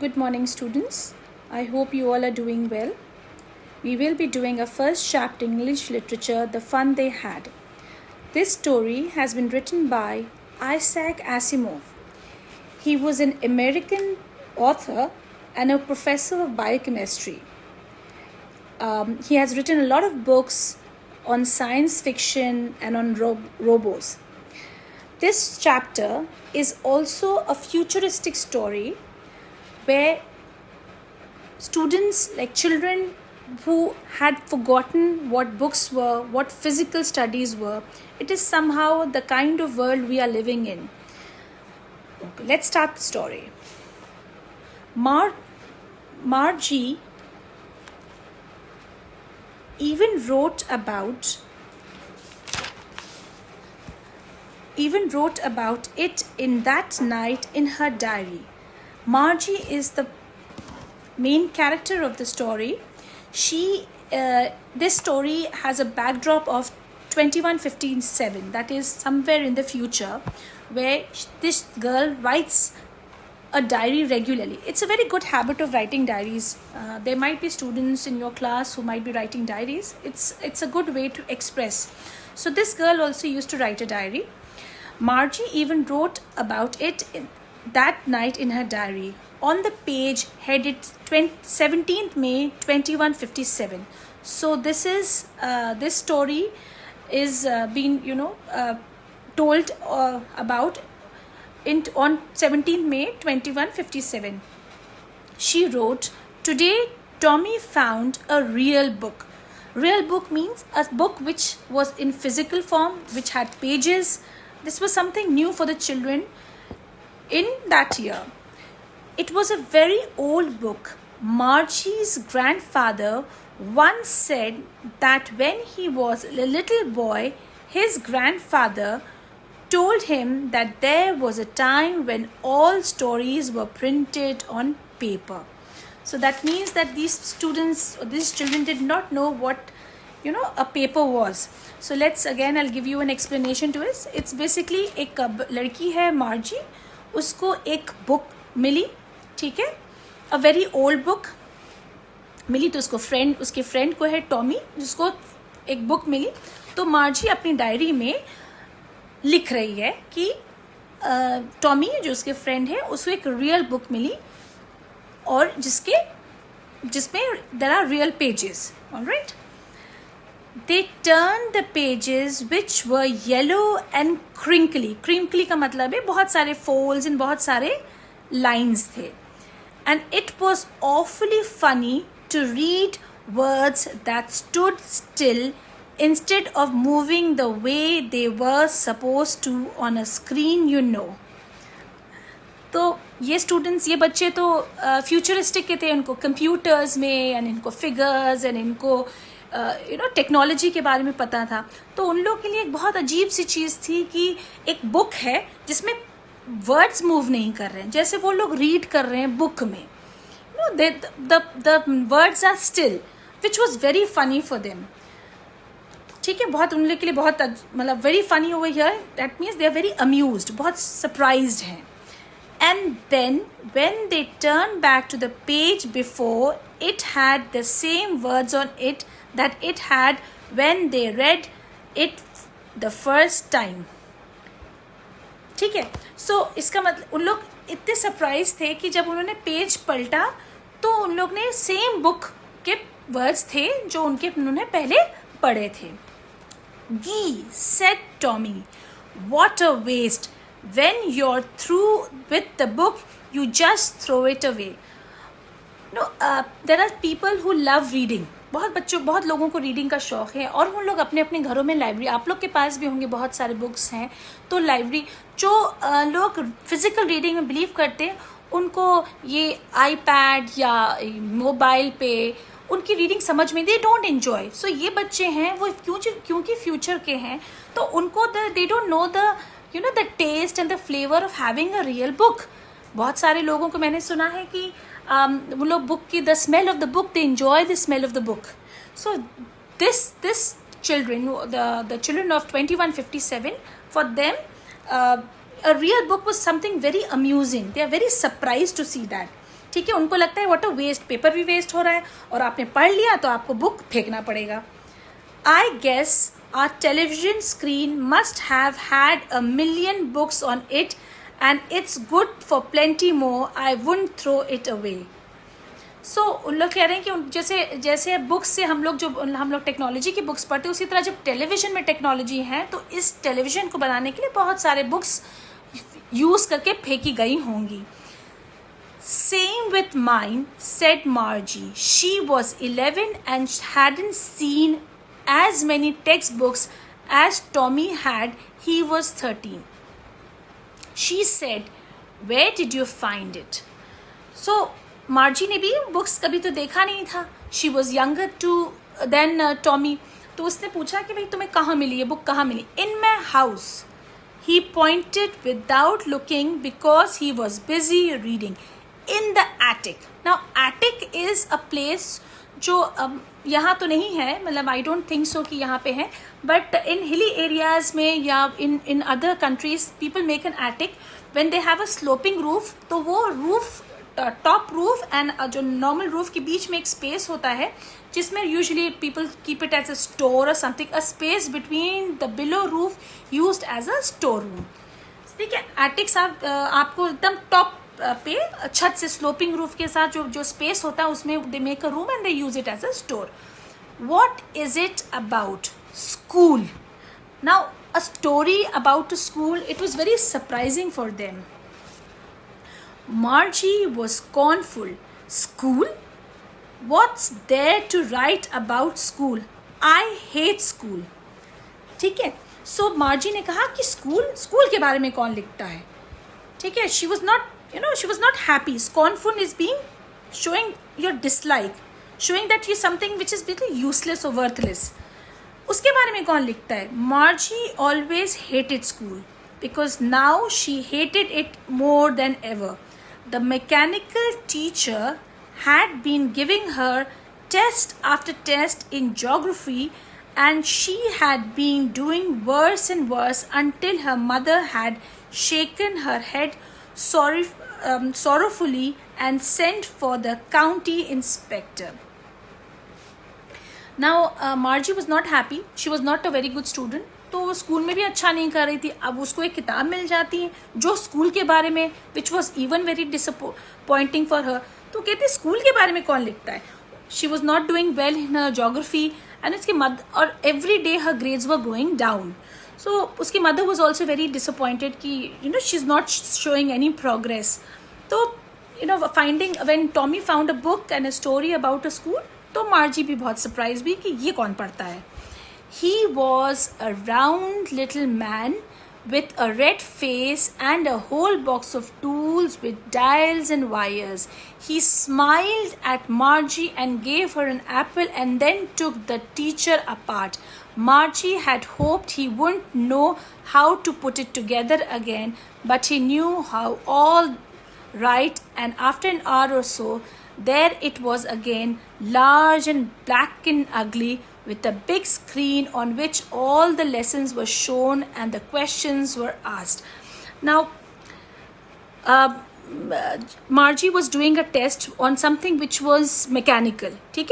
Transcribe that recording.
Good morning, students. I hope you all are doing well. We will be doing a first chapter English literature, The Fun They Had. This story has been written by Isaac Asimov. He was an American author and a professor of biochemistry. He has written a lot of books on science fiction and on robots. This chapter is also a futuristic story where students, like children who had forgotten what books were, what physical studies were, it is somehow the kind of world we are living in. Let's start the story. Margie even wrote about it in that night in her diary. Margie is the main character of the story. This story has a backdrop of 2157, that is somewhere in the future, where this girl writes a diary regularly. It's a very good habit of writing diaries. There might be students in your class who might be writing diaries. It's a good way to express. So this girl also used to write a diary. Margie even wrote about it that night in her diary on the page headed 17th May 2157. So this story is being told about on 17th May 2157. She wrote, "Today Tommy found a real book." Real book means a book which was in physical form, which had pages. This was something new for the children in that year. It was a very old book. Margie's grandfather once said that when he was a little boy, his grandfather told him that there was a time when all stories were printed on paper. So that means that these children did not know what a paper was. So I'll give you an explanation to it. It's basically एक लड़की है मार्जी, उसको एक book मिली, ठीक है, a very old book मिली, तो उसके friend को है टॉमी, जिसको एक बुक मिली. तो मार्जी अपनी डायरी में लिख रही है कि टॉमी जो उसके फ्रेंड है, उसको एक रियल बुक मिली और जिसमें there are real pages. All right. They turned the pages which were yellow and crinkly. Crinkly का मतलब है बहुत सारे folds and बहुत सारे lines थे. And it was awfully funny to read words that stood still instead of moving the way they were supposed to on a screen, तो ये स्टूडेंट्स, ये बच्चे तो फ्यूचरिस्टिक के थे, उनको कंप्यूटर्स में एंड इनको फिगर्स एंड इनको टेक्नोलॉजी के बारे में पता था. तो उन लोग के लिए एक बहुत अजीब सी चीज़ थी कि एक बुक है जिसमें वर्ड्स मूव नहीं कर रहे हैं, जैसे वो लोग रीड कर रहे हैं बुक में. The words are still, which was very funny for them. ठीक है, बहुत उन लोग के लिए बहुत मतलब very funny over here. That means they are very amused, बहुत सरप्राइज्ड हैं. And then when they turned back to the page before, it had the same words on it that it had when they read it the first time. ठीक है, सो इसका मतलब उन लोग इतने surprise थे कि जब उन्होंने पेज पलटा तो उन लोग ने सेम बुक के वर्ड्स थे जो उन्होंने पहले पढ़े थे. "Gee," said Tommy, "what a waste. When you're through with the book, you just throw it away." There are people who love reading. बहुत लोगों को रीडिंग का शौक है और उन लोग अपने अपने घरों में लाइब्रेरी, आप लोग के पास भी होंगे बहुत सारे बुक्स हैं. तो लाइब्रेरी जो लोग फिजिकल रीडिंग में बिलीव करते हैं, उनको ये आईपैड या मोबाइल पे उनकी रीडिंग समझ में, दे डोंट एंजॉय. सो ये बच्चे हैं वो क्योंकि फ्यूचर के हैं, तो उनको they don't know the taste and the flavor of having a real book. बहुत सारे लोगों को मैंने सुना है कि वो लोग बुक की the smell of the book, they enjoy the smell of the book. So this children, the children of 2157, for them a real book was something very amusing. They are very surprised to see that. ठीक है, उनको लगता है what a waste, paper भी waste हो रहा है और आपने पढ़ लिया तो आपको बुक फेंकना पड़ेगा. I guess our television screen must have had a million books on it and it's good for plenty more. I wouldn't throw it away. So उन लोग कह रहे हैं कि जैसे जैसे बुक्स से हम लोग टेक्नोलॉजी की बुक्स पढ़ते हैं, उसी तरह जब टेलीविज़न में टेक्नोलॉजी है तो इस टेलीविज़न को बनाने के लिए बहुत सारे बुक्स यूज़ करके फेंकी गई होंगी. Same with mine, said Margie. She was 11 and hadn't seen as many textbooks as Tommy had. He was 13. She said, where did you find it? So Margie ने भी books कभी तो देखा नहीं था. She was younger than Tommy. तो उसने पूछा कि भाई तुम्हें कहाँ मिली ये बुक, कहाँ मिली? In my house. He pointed without looking because he was busy reading. In the attic. Now attic is a place जो यहाँ तो नहीं है, मतलब आई डोंट थिंक सो कि यहाँ पे है, बट इन हिली एरियाज में या in other countries people make an attic when they have a sloping roof. तो वो रूफ, टॉप रूफ एंड जो नॉर्मल रूफ के बीच में एक स्पेस होता है जिसमें usually people keep it as a store और something, a space between the below roof used as a store room. ठीक है, एटिक्स आपको एकदम टॉप पे छत से स्लोपिंग रूफ के साथ जो स्पेस होता है उसमें they make a room and they use it as a store. What is it about? School. Now a story about a school, it was very surprising for them. Margie was scornful. School? What's there to write about school? I hate school. ठीक है, सो मार्जी ने कहा कि school के बारे में कौन लिखता है. ठीक है, she was not happy. Scornful is being showing your dislike, showing that you something which is really useless or worthless. उसके बारे में कौन लिखता है? Margie always hated school because now she hated it more than ever. The mechanical teacher had been giving her test after test in geography and she had been doing worse and worse until her mother had shaken her head sorrowfully and sent for the county inspector. Now Margie was not happy. She was not a very good student. तो वो school में भी अच्छा नहीं कर रही थी. अब उसको एक किताब मिल जाती है जो स्कूल के बारे में, which was even very disappointing for her. तो कहती स्कूल के बारे में कौन लिखता है. She was not doing well in geography and उसकी मदर, और every day her grades were going down. So उसकी mother was also very disappointed कि she is not showing any progress. तो finding when Tommy found a book and a story about a school, तो Margie भी बहुत surprise हुई कि ये कौन पढ़ता है. He was a round little man with a red face and a whole box of tools with dials and wires. He smiled at Margie and gave her an apple and then took the teacher apart. Margie had hoped he wouldn't know how to put it together again, but he knew how all right, and after an hour or so, there it was again, large and black and ugly, with a big screen on which all the lessons were shown and the questions were asked. Now, Margie was doing a test on something which was mechanical. ठीक है.